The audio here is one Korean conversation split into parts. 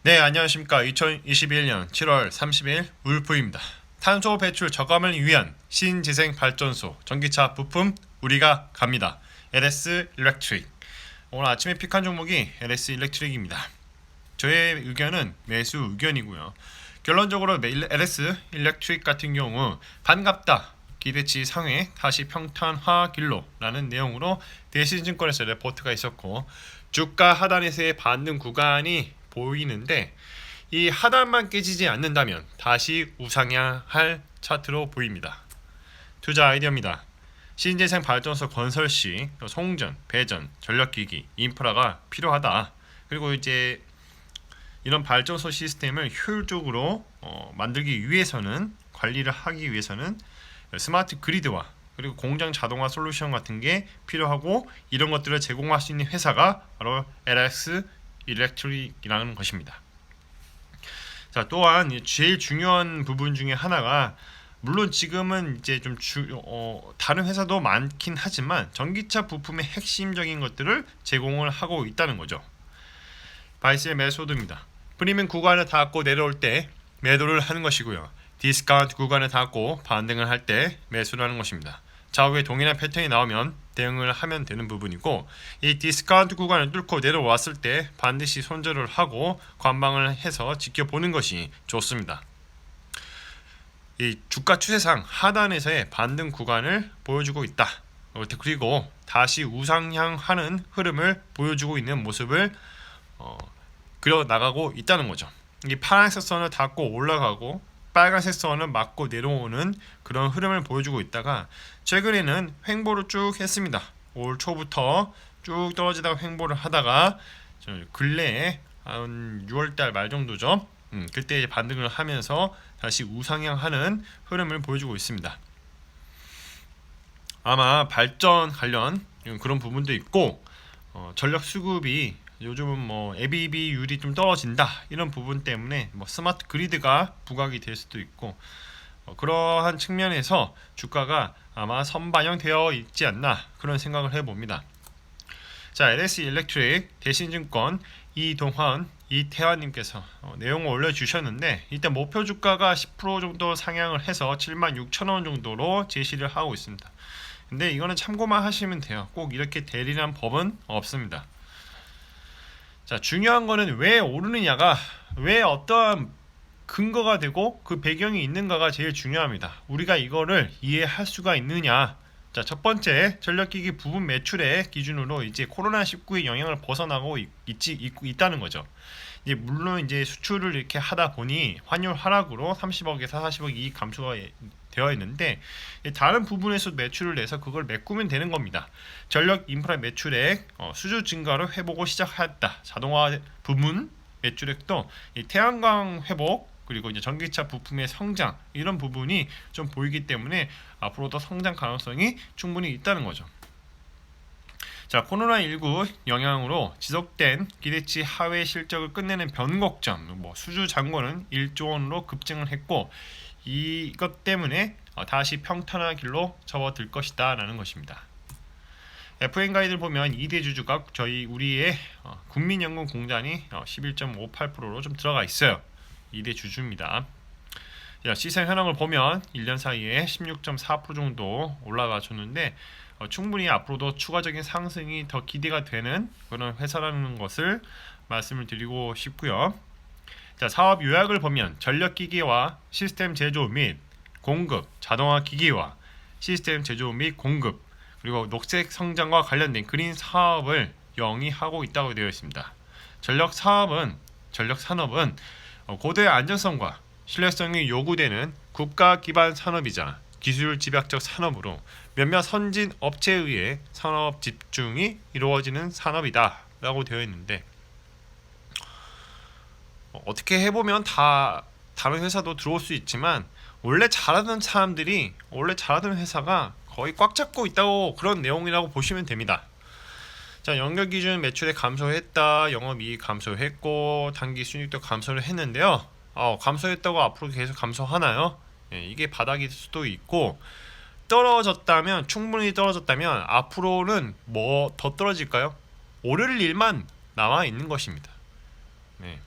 네, 안녕하십니까. 2021년 7월 30일 울프입니다. 탄소 배출 저감을 위한 신재생 발전소 전기차 부품 우리가 갑니다. LS 일렉트릭. 오늘 아침에 픽한 종목이 LS 일렉트릭입니다. 저의 의견은 매수 의견이고요. 결론적으로 LS 일렉트릭 같은 경우 반갑다. 기대치 상회 다시 평탄화 길로라는 내용으로 대신증권에서 레포트가 있었고, 주가 하단에서의 반등 구간이 보이는데 이 하단만 깨지지 않는다면 다시 우상향할 차트로 보입니다. 투자 아이디어입니다. 신재생 발전소 건설 시 송전, 배전, 전력기기, 인프라가 필요하다. 그리고 이제 이런 발전소 시스템을 효율적으로 만들기 위해서는, 관리를 하기 위해서는 스마트 그리드와 그리고 공장 자동화 솔루션 같은 게 필요하고, 이런 것들을 제공할 수 있는 회사가 바로 LS 일렉트릭이라는 것입니다. 자, 또한 제일 중요한 부분 중에 하나가, 물론 지금은 이제 좀 다른 회사도 많긴 하지만 전기차 부품의 핵심적인 것들을 제공을 하고 있다는 거죠. 바이스의 메소드입니다. 프리미엄 구간을 닿고 내려올 때 매도를 하는 것이고요. 디스카운트 구간을 닿고 반등을 할 때 매수를 하는 것입니다. 좌우에 동일한 패턴이 나오면 대응을 하면 되는 부분이고, 이 디스카운트 구간을 뚫고 내려왔을 때 반드시 손절을 하고 관망을 해서 지켜보는 것이 좋습니다. 이 주가 추세상 하단에서의 반등 구간을 보여주고 있다. 그리고 다시 우상향하는 흐름을 보여주고 있는 모습을 그려 나가고 있다는 거죠. 이 파란색 선을 닿고 올라가고 빨간색 선을 맞고 내려오는 그런 흐름을 보여주고 있다가, 최근에는 횡보를 쭉 했습니다. 올 초부터 쭉 떨어지다가 횡보를 하다가 근래에 한 6월달 말 정도죠. 그때 반등을 하면서 다시 우상향하는 흐름을 보여주고 있습니다. 아마 발전 관련 그런 부분도 있고, 전력 수급이 요즘은 뭐 ABB율이 좀 떨어진다, 이런 부분 때문에 스마트 그리드가 부각이 될 수도 있고, 그러한 측면에서 주가가 아마 선반영되어 있지 않나, 그런 생각을 해봅니다. 자, LS 일렉트릭 대신증권 이동환, 이태환님께서 내용을 올려주셨는데, 일단 목표 주가가 10% 정도 상향을 해서 76,000원 정도로 제시를 하고 있습니다. 근데 이거는 참고만 하시면 돼요. 꼭 이렇게 대리란 법은 없습니다. 자, 중요한 거는 왜 오르느냐가, 왜 어떠한 근거가 되고 그 배경이 있는가가 제일 중요합니다. 우리가 이거를 이해할 수가 있느냐. 자, 첫 번째, 전력기기 부분 매출의 기준으로 이제 코로나19의 영향을 벗어나고 있다는 거죠. 이제 물론 이제 수출을 이렇게 하다 보니 환율 하락으로 30억에서 40억 이익 감소가 되어 있는데, 다른 부분에서 매출을 내서 그걸 메꾸면 되는 겁니다. 전력 인프라 매출액 수주 증가로 회복을 시작했다. 자동화 부분 매출액도 태양광 회복, 그리고 이제 전기차 부품의 성장, 이런 부분이 좀 보이기 때문에 앞으로도 성장 가능성이 충분히 있다는 거죠. 자, 코로나19 영향으로 지속된 기대치 하회 실적을 끝내는 변곡점, 수주 잔고는 1조 원으로 급증을 했고, 이것 때문에 다시 평탄화 길로 접어들 것이다 라는 것입니다. FN 가이드를 보면 2대 주주가 우리의 국민연금 공단이 11.58%로 좀 들어가 있어요. 2대 주주입니다. 시세 현황을 보면 1년 사이에 16.4% 정도 올라가 줬는데, 충분히 앞으로도 추가적인 상승이 더 기대가 되는 그런 회사라는 것을 말씀을 드리고 싶고요. 자, 사업 요약을 보면 전력기기와 시스템 제조 및 공급, 자동화 기기와 시스템 제조 및 공급, 그리고 녹색 성장과 관련된 그린 사업을 영위하고 있다고 되어 있습니다. 전력 산업은 고도의 안전성과 신뢰성이 요구되는 국가 기반 산업이자 기술 집약적 산업으로 몇몇 선진 업체에 의해 산업 집중이 이루어지는 산업이다 라고 되어 있는데, 어떻게 해보면 다 다른 회사도 들어올 수 있지만, 원래 잘하던 회사가 거의 꽉 잡고 있다고, 그런 내용이라고 보시면 됩니다. 자, 연결 기준 매출액 감소했다, 영업이익 감소했고 단기 순이익도 감소를 했는데요. 감소했다고 앞으로 계속 감소하나요? 이게 바닥일 수도 있고, 충분히 떨어졌다면 앞으로는 뭐 더 떨어질까요? 오를 일만 남아 있는 것입니다. 네.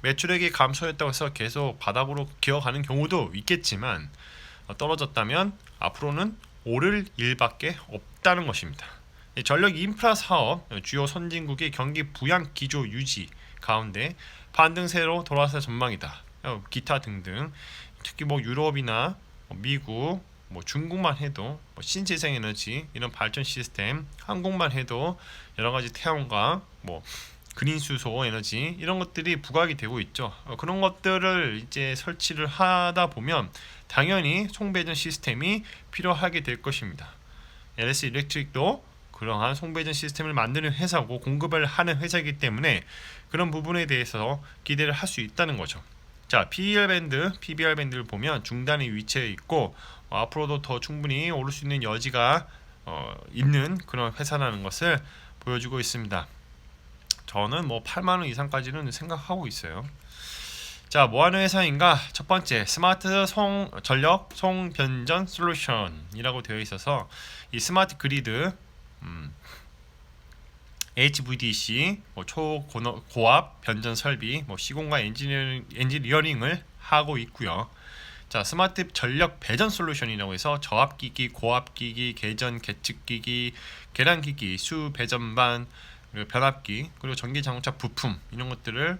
매출액이 감소했다고 해서 계속 바닥으로 기어가는 경우도 있겠지만 떨어졌다면 앞으로는 오를 일밖에 없다는 것입니다. 전력 인프라 사업 주요 선진국의 경기 부양 기조 유지 가운데 반등세로 돌아설 전망이다. 기타 등등 특히 뭐 유럽이나 미국, 뭐 중국만 해도 뭐 신재생에너지 이런 발전 시스템, 한국만 해도 여러 가지 태양광, 뭐 그린 수소 에너지 이런 것들이 부각이 되고 있죠. 그런 것들을 이제 설치를 하다 보면 당연히 송배전 시스템이 필요하게 될 것입니다. LS 일렉트릭도 그러한 송배전 시스템을 만드는 회사고 공급을 하는 회사이기 때문에 그런 부분에 대해서 기대를 할 수 있다는 거죠. 자, PBR 밴드를 보면 중단에 위치해 있고 앞으로도 더 충분히 오를 수 있는 여지가 있는 그런 회사라는 것을 보여주고 있습니다. 저는 뭐 8만원 이상까지는 생각하고 있어요. 자, 뭐하는 회사인가? 첫 번째, 스마트 전력 송변전 솔루션이라고 되어 있어서 이 스마트 그리드, HVDC, 뭐 초고압 변전 설비, 뭐 시공과 엔지니어링을 하고 있고요. 자, 스마트 전력 배전 솔루션이라고 해서 저압기기, 고압기기, 계전 계측기기, 계량기기, 수 배전반, 그리고 변압기, 그리고 전기자동차 부품 이런 것들을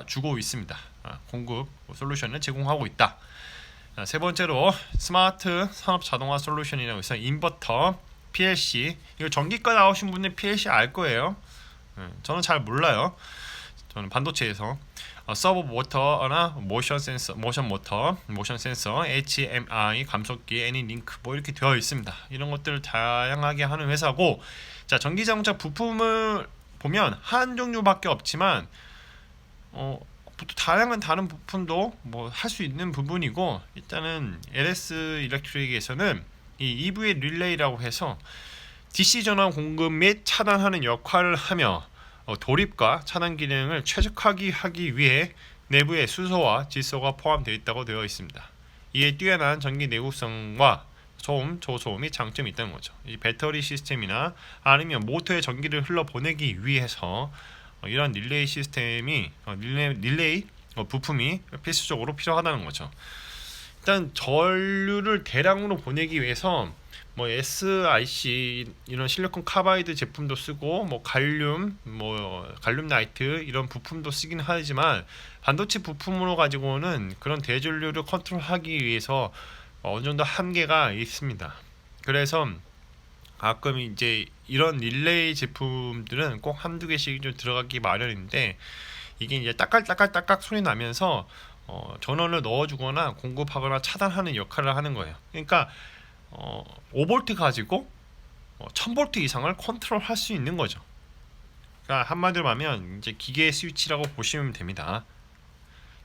주고 있습니다. 공급 솔루션을 제공하고 있다. 세 번째로 스마트 산업 자동화 솔루션이라고 해서 인버터, PLC, 이거 전기과 나오신 분들 PLC 알 거예요. 저는 잘 몰라요. 저는 반도체에서 서버 모터나 모션 모터, 모션 센서, HMI, 감속기, 애니링크 뭐 이렇게 되어 있습니다. 이런 것들을 다양하게 하는 회사고, 자, 전기자동차 부품을 보면 한 종류밖에 없지만 다양한 다른 부품도 뭐 할 수 있는 부분이고, 일단은 LS 일렉트릭에서는 이 EV 릴레이라고 해서 DC 전원 공급 및 차단하는 역할을 하며 돌입과 차단 기능을 최적화하기 위해 내부에 수소와 질소가 포함되어 있다고 되어 있습니다. 이에 뛰어난 전기 내구성과 소음, 저소음이 장점이 있다는 거죠. 이 배터리 시스템이나 아니면 모터의 전기를 흘러보내기 위해서 이런 릴레이 시스템이 릴레이 부품이 필수적으로 필요하다는 거죠. 일단 전류를 대량으로 보내기 위해서 뭐 SiC 이런 실리콘 카바이드 제품도 쓰고 뭐 갈륨 나이트 이런 부품도 쓰긴 하지만 반도체 부품으로 가지고는 그런 대전류를 컨트롤하기 위해서 어느 정도 한계가 있습니다. 그래서 가끔 이제 이런 릴레이 제품들은 꼭 한두 개씩 좀 들어가기 마련인데, 이게 이제 따깍따깍 소리 나면서 전원을 넣어주거나 공급하거나 차단하는 역할을 하는 거예요. 그러니까 5V 가지고 1000V 이상을 컨트롤할 수 있는 거죠. 그러니까 한마디로 하면 이제 기계 스위치라고 보시면 됩니다.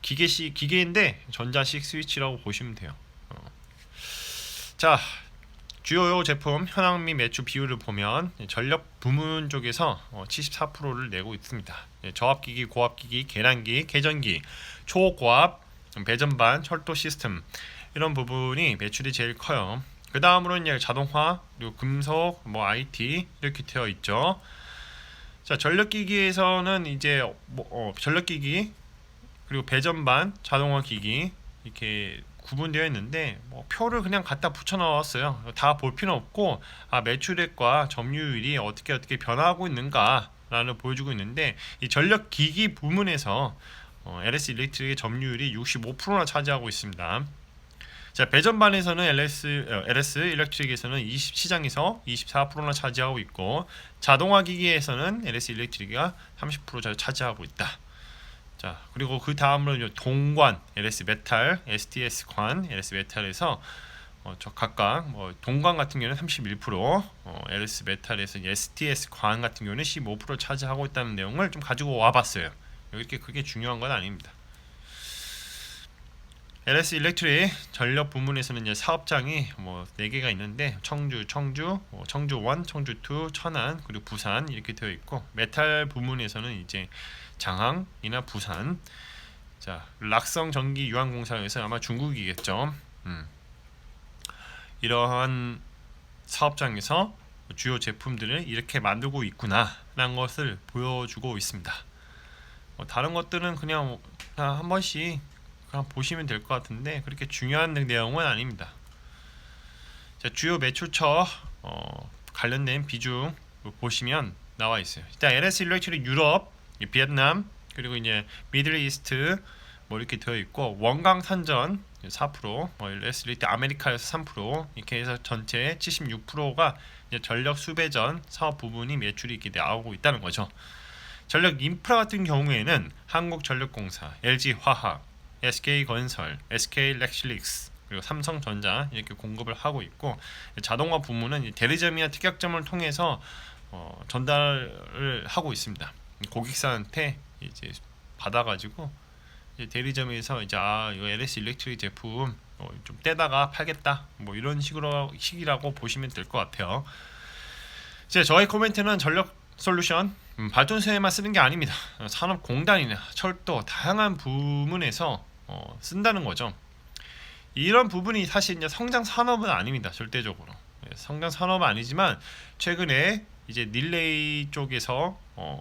기계인데 전자식 스위치라고 보시면 돼요. 자, 주요 제품 현황 및 매출 비율을 보면 전력 부문 쪽에서 74%를 내고 있습니다. 저압기기, 고압기기, 계량기, 계전기, 초고압, 배전반, 철도 시스템 이런 부분이 매출이 제일 커요. 그 다음으로는 이제 자동화, 그리고 금속, 뭐 IT 이렇게 되어 있죠. 자, 전력기기에서는 이제 전력기기 그리고 배전반, 자동화기기 이렇게 구분되어 있는데 표를 그냥 갖다 붙여 넣었어요. 다 볼 필요 없고 매출액과 점유율이 어떻게 변화하고 있는가라는 보여주고 있는데, 이 전력기기 부문에서 LS 일렉트릭의 점유율이 65%나 차지하고 있습니다. 자, 배전반에서는 LS 일렉트릭에서는 시장에서 24%나 차지하고 있고, 자동화기기에서는 LS 일렉트릭이 30% 차지하고 있다. 자, 그리고 그 다음으로 동관, LS 메탈, STS 관, LS 메탈에서 각각 동관 같은 경우는 31%, LS 메탈에서 STS 관 같은 경우는 15% 차지하고 있다는 내용을 좀 가지고 와봤어요. 이렇게 그게 중요한 건 아닙니다. LS 일렉트릭 전력 부문에서는 이제 사업장이 4개가 있는데 청주 1, 청주 2, 천안, 그리고 부산 이렇게 되어 있고, 메탈 부문에서는 이제 장항이나 부산, 자, 락성 전기 유한공사에서 아마 중국이겠죠. 이러한 사업장에서 주요 제품들을 이렇게 만들고 있구나라는 것을 보여주고 있습니다. 다른 것들은 그냥 한 번씩 그냥 보시면 될 것 같은데 그렇게 중요한 내용은 아닙니다. 자, 주요 매출처 관련된 비중 보시면 나와 있어요. 일단 LS 일렉트릭 유럽, 베트남, 그리고 이제 미들 이스트 뭐 이렇게 되어 있고, 원광산전 4%, LS 일렉트릭 아메리카에서 3%, 이렇게 해서 전체 76%가 이제 전력 수배전 사업 부분이 매출이 이렇게 나오고 있다는 거죠. 전력 인프라 같은 경우에는 한국전력공사, LG화학, SK건설, SK렉실릭스, 그리고 삼성전자 이렇게 공급을 하고 있고, 자동화 부문은 대리점이나 특약점을 통해서 전달을 하고 있습니다. 고객사한테 이제 받아가지고 이제 대리점에서 이제 이거 LS 일렉트릭 제품 좀 떼다가 팔겠다, 뭐 이런 식이라고 보시면 될 것 같아요. 이제 저희 코멘트는 전력 솔루션 발전소에만 쓰는 게 아닙니다. 산업공단이나 철도 다양한 부문에서 쓴다는 거죠. 이런 부분이 사실 이제 성장 산업은 아닙니다. 절대적으로 성장 산업은 아니지만 최근에 이제 릴레이 쪽에서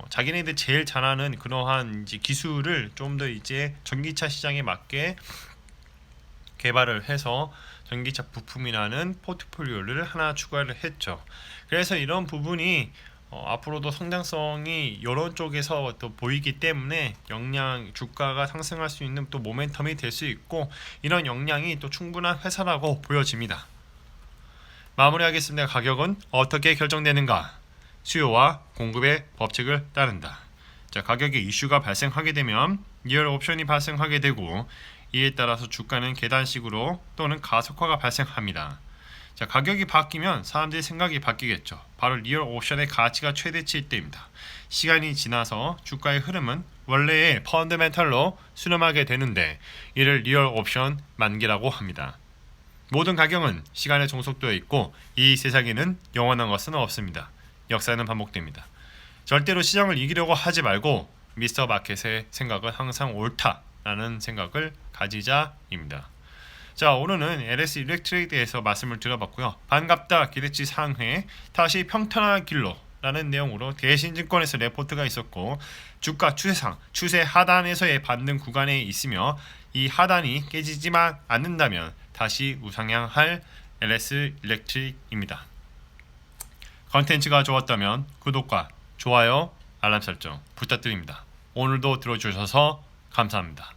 자기네들 제일 잘하는 그러한 이제 기술을 좀 더 이제 전기차 시장에 맞게 개발을 해서 전기차 부품이라는 포트폴리오를 하나 추가를 했죠. 그래서 이런 부분이 앞으로도 성장성이 이런 쪽에서 또 보이기 때문에 주가가 상승할 수 있는 또 모멘텀이 될 수 있고, 이런 역량이 또 충분한 회사라고 보여집니다. 마무리하겠습니다. 가격은 어떻게 결정되는가? 수요와 공급의 법칙을 따른다. 자, 가격의 이슈가 발생하게 되면 리얼 옵션이 발생하게 되고, 이에 따라서 주가는 계단식으로 또는 가속화가 발생합니다. 자, 가격이 바뀌면 사람들의 생각이 바뀌겠죠. 바로 리얼 옵션의 가치가 최대치일 때입니다. 시간이 지나서 주가의 흐름은 원래의 펀더멘털로 수렴하게 되는데, 이를 리얼 옵션 만기라고 합니다. 모든 가격은 시간에 종속되어 있고, 이 세상에는 영원한 것은 없습니다. 역사는 반복됩니다. 절대로 시장을 이기려고 하지 말고 미스터 마켓의 생각은 항상 옳다라는 생각을 가지자입니다. 자, 오늘은 LS 일렉트릭에 대해서 말씀을 드려봤고요. 반갑다 기대치 상회 다시 평탄한 길로 라는 내용으로 대신증권에서 레포트가 있었고, 주가 추세상 추세 하단에서의 반등 구간에 있으며 이 하단이 깨지지만 않는다면 다시 우상향할 LS 일렉트릭입니다. 컨텐츠가 좋았다면 구독과 좋아요, 알람 설정 부탁드립니다. 오늘도 들어주셔서 감사합니다.